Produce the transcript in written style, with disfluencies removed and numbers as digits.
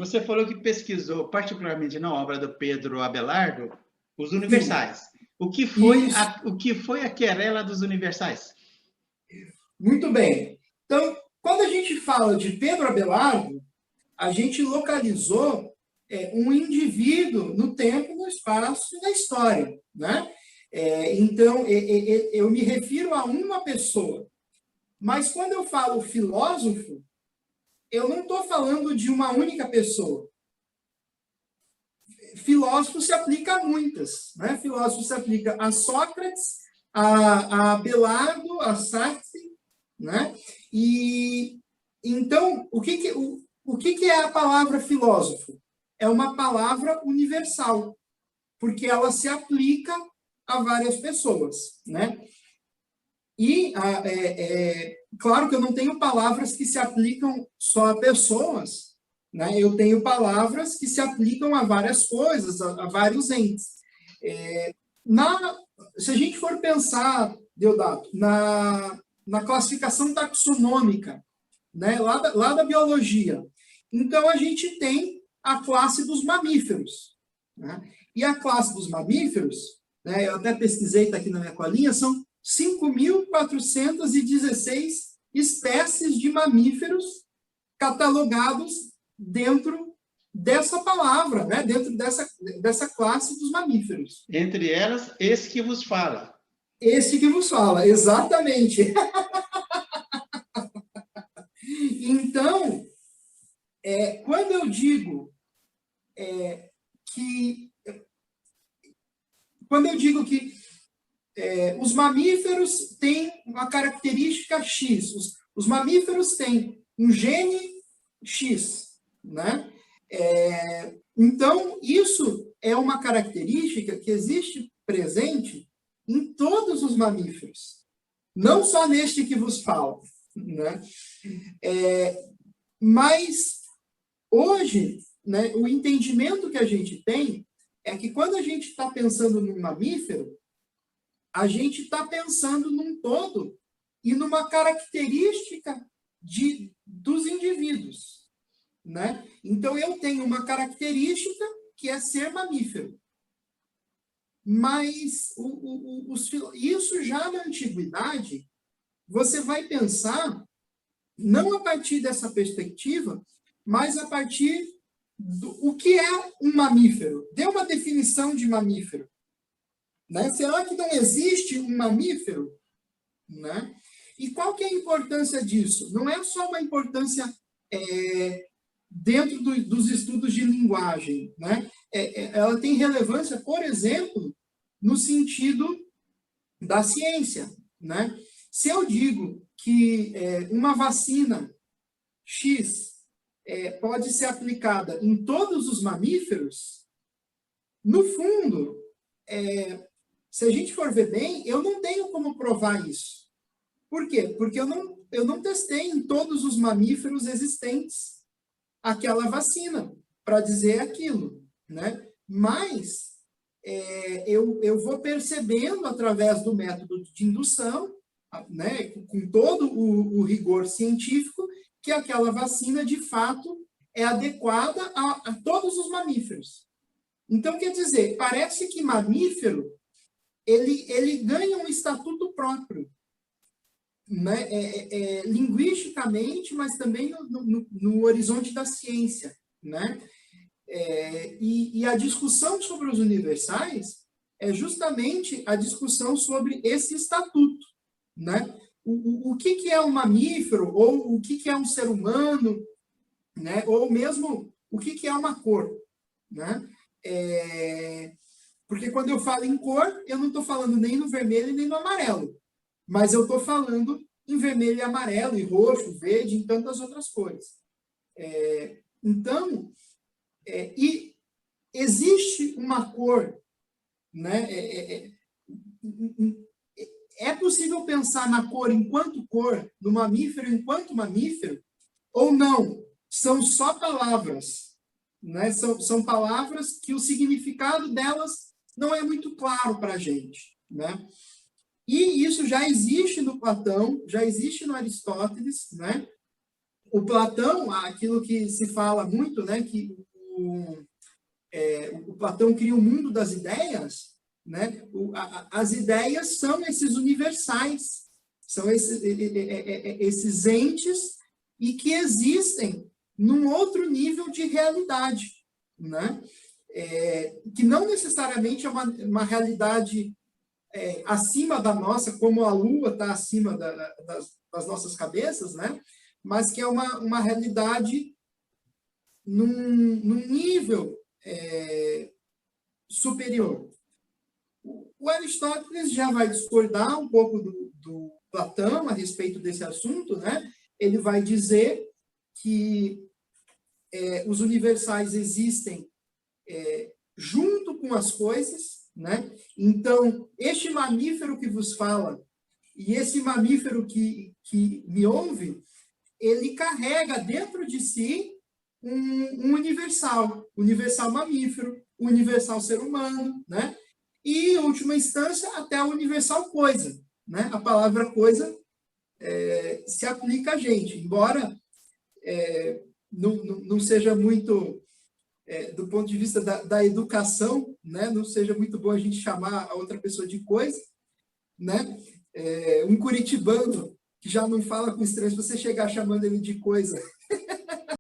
Você falou que pesquisou, particularmente na obra do Pedro Abelardo, os universais. O que foi a querela dos universais? Muito bem. Então, quando a gente fala de Pedro Abelardo, a gente localizou um indivíduo no tempo, no espaço e na história, né? Então, eu me refiro a uma pessoa. Mas quando eu falo filósofo, eu não estou falando de uma única pessoa. Filósofo se aplica a muitas, né? Filósofo se aplica a Sócrates, a Abelardo, a Sartre, né? E então, o que é a palavra filósofo? É uma palavra universal, porque ela se aplica a várias pessoas, né? E claro que eu não tenho palavras que se aplicam só a pessoas, né? Eu tenho palavras que se aplicam a várias coisas, a vários entes. Se a gente for pensar, Deodato, na classificação taxonômica, né? lá da biologia, então a gente tem a classe dos mamíferos, né? E a classe dos mamíferos, né? Eu até pesquisei, está aqui na minha colinha, são 5.416 espécies de mamíferos catalogados dentro dessa palavra, né? Dentro dessa classe dos mamíferos. Entre elas, esse que vos fala. Esse que vos fala, exatamente. Então, quando eu digo que os mamíferos têm uma característica X, os mamíferos têm um gene X, né? Então, isso é uma característica que existe presente em todos os mamíferos, não só neste que vos falo, né? Mas, hoje, né, o entendimento que a gente tem é que quando a gente está pensando num mamífero, a gente está pensando num todo e numa característica dos indivíduos, né? Então, eu tenho uma característica que é ser mamífero. Mas isso já na antiguidade, você vai pensar, não a partir dessa perspectiva, mas a partir o que é um mamífero. Dê uma definição de mamífero. Né? Será que não existe um mamífero? Né? E qual que é a importância disso? Não é só uma importância dentro dos estudos de linguagem. Né? Ela tem relevância, por exemplo, no sentido da ciência. Né? Se eu digo que uma vacina X pode ser aplicada em todos os mamíferos, no fundo, se a gente for ver bem, eu não tenho como provar isso. Por quê? Porque eu não testei em todos os mamíferos existentes aquela vacina para dizer aquilo, né? Mas eu vou percebendo através do método de indução, né, com todo o rigor científico, que aquela vacina, de fato, é adequada a todos os mamíferos. Então, quer dizer, parece que mamífero, ele ganha um estatuto próprio, né? Linguisticamente, mas também no horizonte da ciência, né? E a discussão sobre os universais é justamente a discussão sobre esse estatuto, né? O que é um mamífero, ou o que é um ser humano, né? Ou mesmo o que é uma cor, né? Porque quando eu falo em cor, eu não estou falando nem no vermelho nem no amarelo, mas eu estou falando em vermelho e amarelo, e roxo, verde, e tantas outras cores. Então, e existe uma cor, né? É possível pensar na cor enquanto cor, no mamífero enquanto mamífero, ou não? São só palavras, né? São palavras que o significado delas não é muito claro para a gente, né? E isso já existe no Platão, já existe no Aristóteles, né? o Platão, aquilo que se fala muito, né, que o Platão cria o mundo das ideias, né? As ideias são esses universais, são esses entes e que existem num outro nível de realidade, né? Que não necessariamente é uma realidade acima da nossa, como a Lua está acima das nossas cabeças, né? Mas que é uma realidade num nível superior. O Aristóteles já vai discordar um pouco do Platão a respeito desse assunto, né? Ele vai dizer que os universais existem junto com as coisas, né? Então, este mamífero que vos fala e esse mamífero que me ouve, ele carrega dentro de si um universal mamífero, universal ser humano, né? E, em última instância, até a universal coisa, né? A palavra coisa se aplica a gente, embora não seja muito, do ponto de vista da educação, né? Não seja muito bom a gente chamar a outra pessoa de coisa, né? Um curitibano que já não fala com estranhos, você chegar chamando ele de coisa,